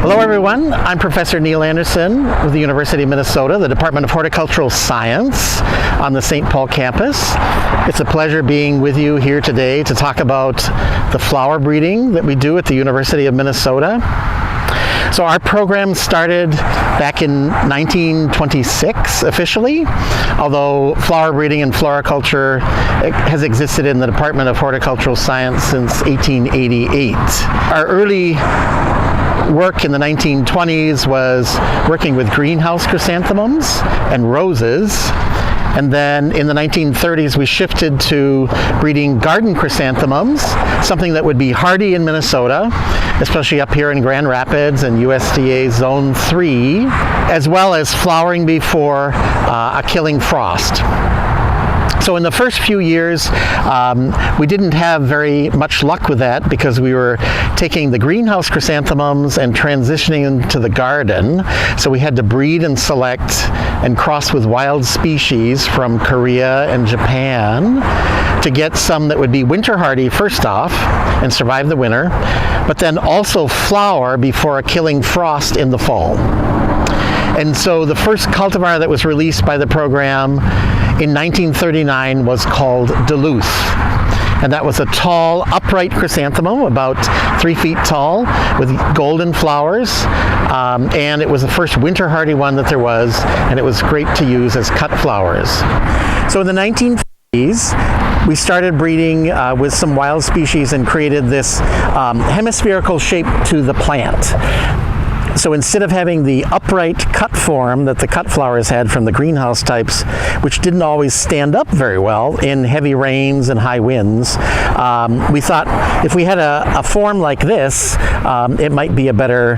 Hello everyone, I'm Professor Neil Anderson with the University of Minnesota, the Department of Horticultural Science on the St. Paul campus. It's a pleasure being with you here today to talk about the flower breeding that we do at the University of Minnesota. So our program started back in 1926 officially, although flower breeding and floriculture has existed in the Department of Horticultural Science since 1888. Our early work in the 1920s was working with greenhouse chrysanthemums and roses. And then in the 1930s, we shifted to breeding garden chrysanthemums, something that would be hardy in Minnesota, especially up here in Grand Rapids and USDA Zone 3, as well as flowering before a killing frost. So in the first few years, we didn't have very much luck with that because we were taking the greenhouse chrysanthemums and transitioning them to the garden. So we had to breed and select and cross with wild species from Korea and Japan to get some that would be winter hardy first off and survive the winter, but then also flower before a killing frost in the fall. And so the first cultivar that was released by the program in 1939 was called Duluth. And that was a tall, upright chrysanthemum, about 3 feet tall, with golden flowers. And it was the first winter hardy one that there was, and it was great to use as cut flowers. So in the 1950s, we started breeding with some wild species and created this hemispherical shape to the plant. So instead of having the upright cut form that the cut flowers had from the greenhouse types, which didn't always stand up very well in heavy rains and high winds, we thought if we had a form like this, it might be a better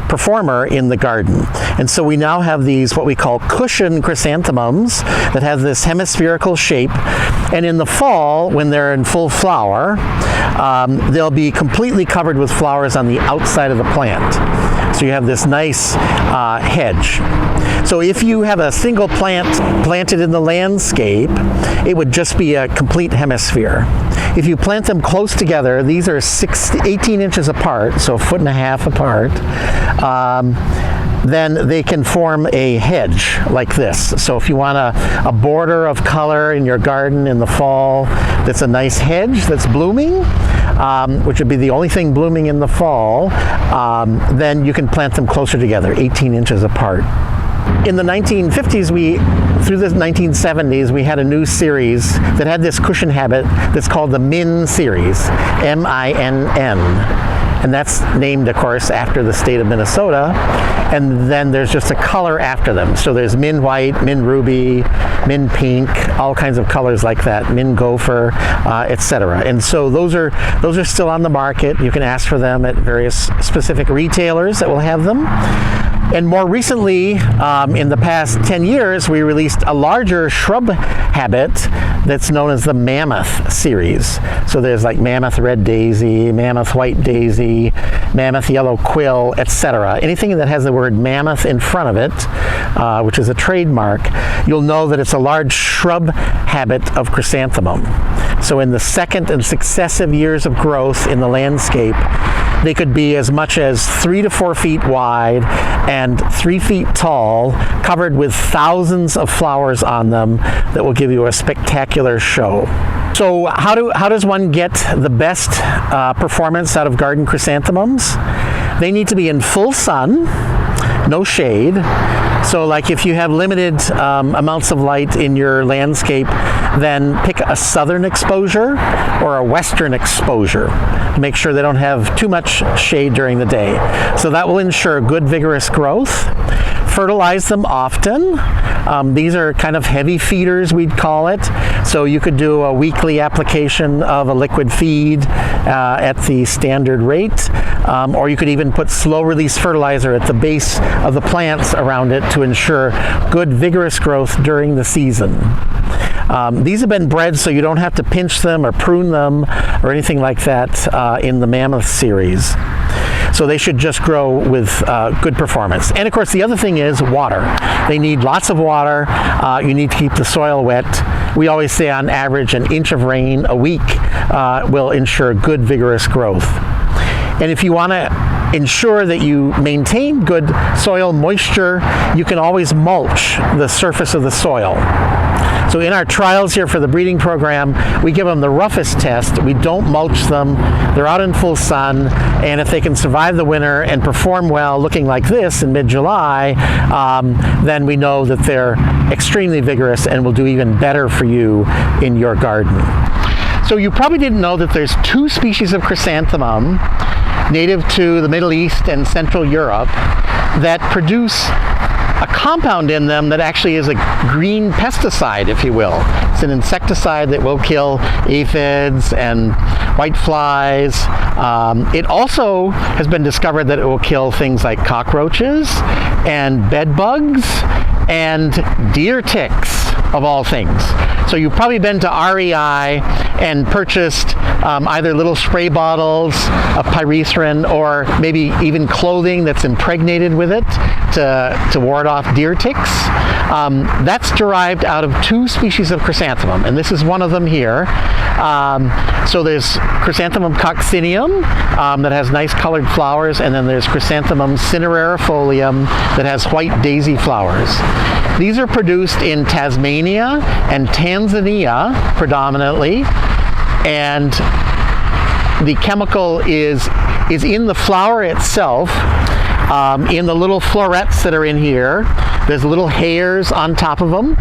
performer in the garden. And so we now have these what we call cushion chrysanthemums that have this hemispherical shape. And in the fall, when they're in full flower, they'll be completely covered with flowers on the outside of the plant. So you have this nice hedge. So if you have a single plant planted in the landscape, it would just be a complete hemisphere. If you plant them close together, these are 18 inches apart, so 1.5 feet apart, then they can form a hedge like this. So if you want a border of color in your garden in the fall that's a nice hedge that's blooming, which would be the only thing blooming in the fall, then you can plant them closer together, 18 inches apart. In the 1950s, through the 1970s, we had a new series that had this cushion habit that's called the Min series, M-I-N-N. And that's named, of course, after the state of Minnesota. And then there's just a color after them. So there's Min White, Min Ruby, Min Pink, all kinds of colors like that, Min Gopher, etc. And so those are still on the market. You can ask for them at various specific retailers that will have them. And more recently, in the past 10 years, we released a larger shrub habit that's known as the Mammoth series. So there's like Mammoth Red Daisy, Mammoth White Daisy, Mammoth Yellow Quill, etc. Anything that has the word mammoth in front of it, which is a trademark, you'll know that it's a large shrub habit of chrysanthemum. So in the second and successive years of growth in the landscape, they could be as much as 3 to 4 feet wide and 3 feet tall, covered with thousands of flowers on them that will give you a spectacular show. So how does one get the best performance out of garden chrysanthemums? They need to be in full sun, no shade. So like if you have limited amounts of light in your landscape, then pick a southern exposure or a western exposure to make sure they don't have too much shade during the day. So that will ensure good vigorous growth. Fertilize them often. These are kind of heavy feeders, we'd call it. So you could do a weekly application of a liquid feed at the standard rate, or you could even put slow release fertilizer at the base of the plants around it to ensure good vigorous growth during the season. These have been bred so you don't have to pinch them or prune them or anything like that in the Mammoth series. So they should just grow with good performance. And of course the other thing is water. They need lots of water. You need to keep the soil wet. We always say on average an inch of rain a week will ensure good vigorous growth. And if you want to ensure that you maintain good soil moisture, you can always mulch the surface of the soil. So in our trials here for the breeding program, we give them the roughest test. We don't mulch them. They're out in full sun, and if they can survive the winter and perform well looking like this in mid-July, then we know that they're extremely vigorous and will do even better for you in your garden. So you probably didn't know that there's 2 species of chrysanthemum native to the Middle East and Central Europe that produce a compound in them that actually is a green pesticide, if you will. It's an insecticide that will kill aphids and whiteflies. It also has been discovered that it will kill things like cockroaches and bed bugs and deer ticks, of all things. So you've probably been to REI and purchased either little spray bottles of pyrethrin or maybe even clothing that's impregnated with it to ward off deer ticks. That's derived out of 2 species of chrysanthemum, and this is one of them here. So there's Chrysanthemum coccineum that has nice colored flowers, and then there's Chrysanthemum cinerarifolium that has white daisy flowers. These are produced in Tasmania and Tanzania predominantly, and the chemical is in the flower itself, in the little florets that are in here. There's little hairs on top of them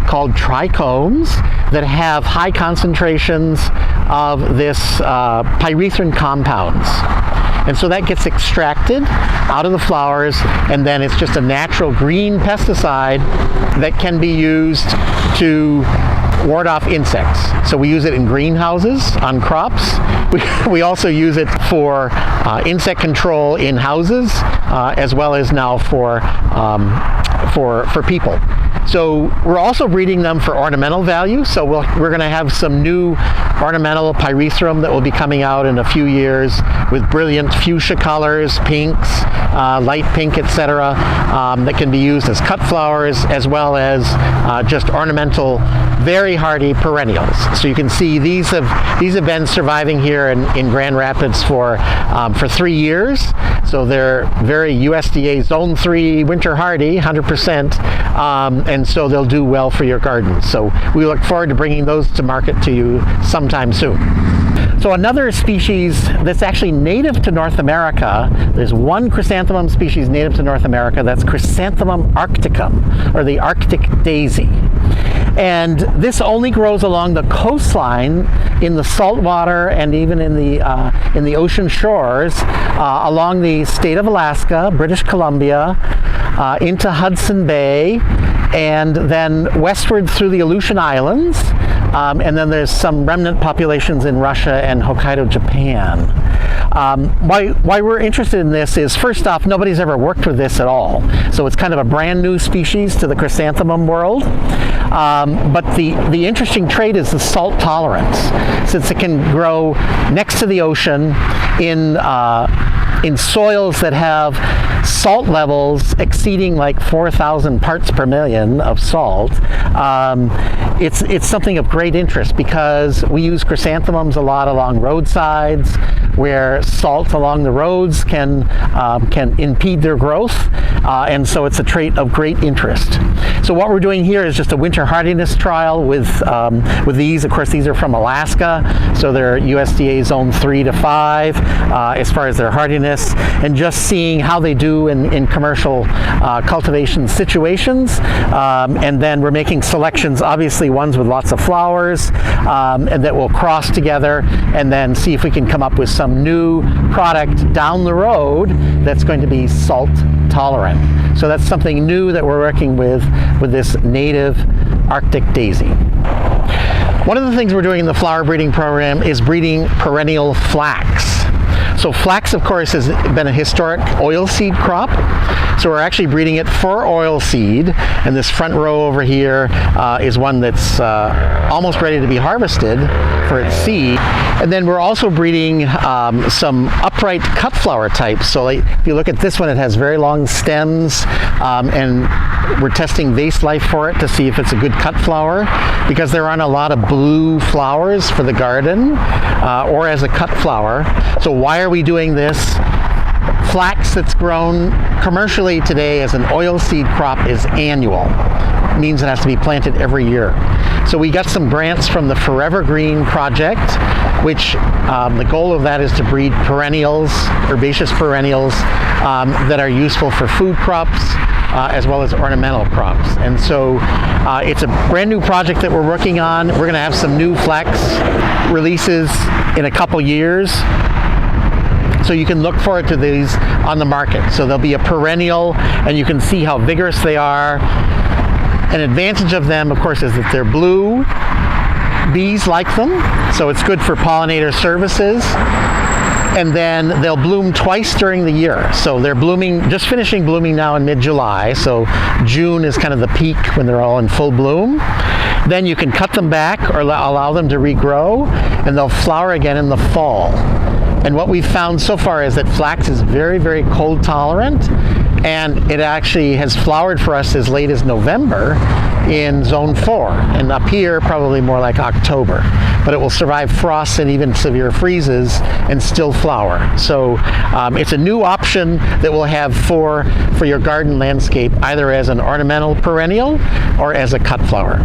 called trichomes that have high concentrations of this pyrethrin compounds. And so that gets extracted out of the flowers, and then it's just a natural green pesticide that can be used to ward off insects. So we use it in greenhouses on crops. We also use it for insect control in houses, as well as now for people. So we're also breeding them for ornamental value. So we're going to have some new ornamental pyrethrum that will be coming out in a few years with brilliant fuchsia colors, pinks, light pink, etc., that can be used as cut flowers as well as just ornamental, very hardy perennials. So you can see these have been surviving here in Grand Rapids for 3 years. So they're very USDA Zone 3 winter hardy, 100%, and so they'll do well for your garden. So we look forward to bringing those to market to you sometime soon. So another species that's actually native to North America, there's one chrysanthemum species native to North America, that's Chrysanthemum arcticum, or the Arctic daisy. And this only grows along the coastline in the saltwater and even in the ocean shores along the state of Alaska, British Columbia, into Hudson Bay, and then westward through the Aleutian Islands, and then there's some remnant populations in Russia and Hokkaido, Japan. Why we're interested in this is, first off, nobody's ever worked with this at all. So it's kind of a brand new species to the chrysanthemum world. But the interesting trait is the salt tolerance, since it can grow next to the ocean in soils that have salt levels exceeding like 4,000 parts per million of salt. It's something of great interest because we use chrysanthemums a lot along roadsides where salt along the roads can impede their growth, and so it's a trait of great interest. So what we're doing here is just a winter hardiness trial with these. Of course, these are from Alaska, so they're USDA Zone 3 to 5 as far as their hardiness, and just seeing how they do in commercial cultivation situations. And then we're making selections, obviously ones with lots of flowers, and that will cross together, and then see if we can come up with some new product down the road that's going to be salt tolerant. So that's something new that we're working with this native Arctic daisy. One of the things we're doing in the flower breeding program is breeding perennial flax. So flax, of course, has been a historic oilseed crop. So we're actually breeding it for oilseed, and this front row over here is one that's almost ready to be harvested for its seed. And then we're also breeding some upright cut flower types. So like, if you look at this one, it has very long stems, and we're testing vase life for it to see if it's a good cut flower, because there aren't a lot of blue flowers for the garden or as a cut flower. So why are we doing this? Flax that's grown commercially today as an oilseed crop is annual. It means it has to be planted every year. So we got some grants from the Forever Green project, which the goal of that is to breed perennials, herbaceous perennials, that are useful for food crops as well as ornamental crops. And so it's a brand new project that we're working on. We're going to have some new flax releases in a couple years. So you can look forward to these on the market. So they'll be a perennial, and you can see how vigorous they are. An advantage of them, of course, is that they're blue. Bees like them, so it's good for pollinator services. And then they'll bloom twice during the year. So they're blooming, just finishing blooming now in mid-July. So June is kind of the peak when they're all in full bloom. Then you can cut them back or allow them to regrow, and they'll flower again in the fall. And what we've found so far is that flax is very, very cold tolerant, and it actually has flowered for us as late as November in zone 4, and up here probably more like October. But it will survive frosts and even severe freezes and still flower. So it's a new option that we'll have for your garden landscape, either as an ornamental perennial or as a cut flower.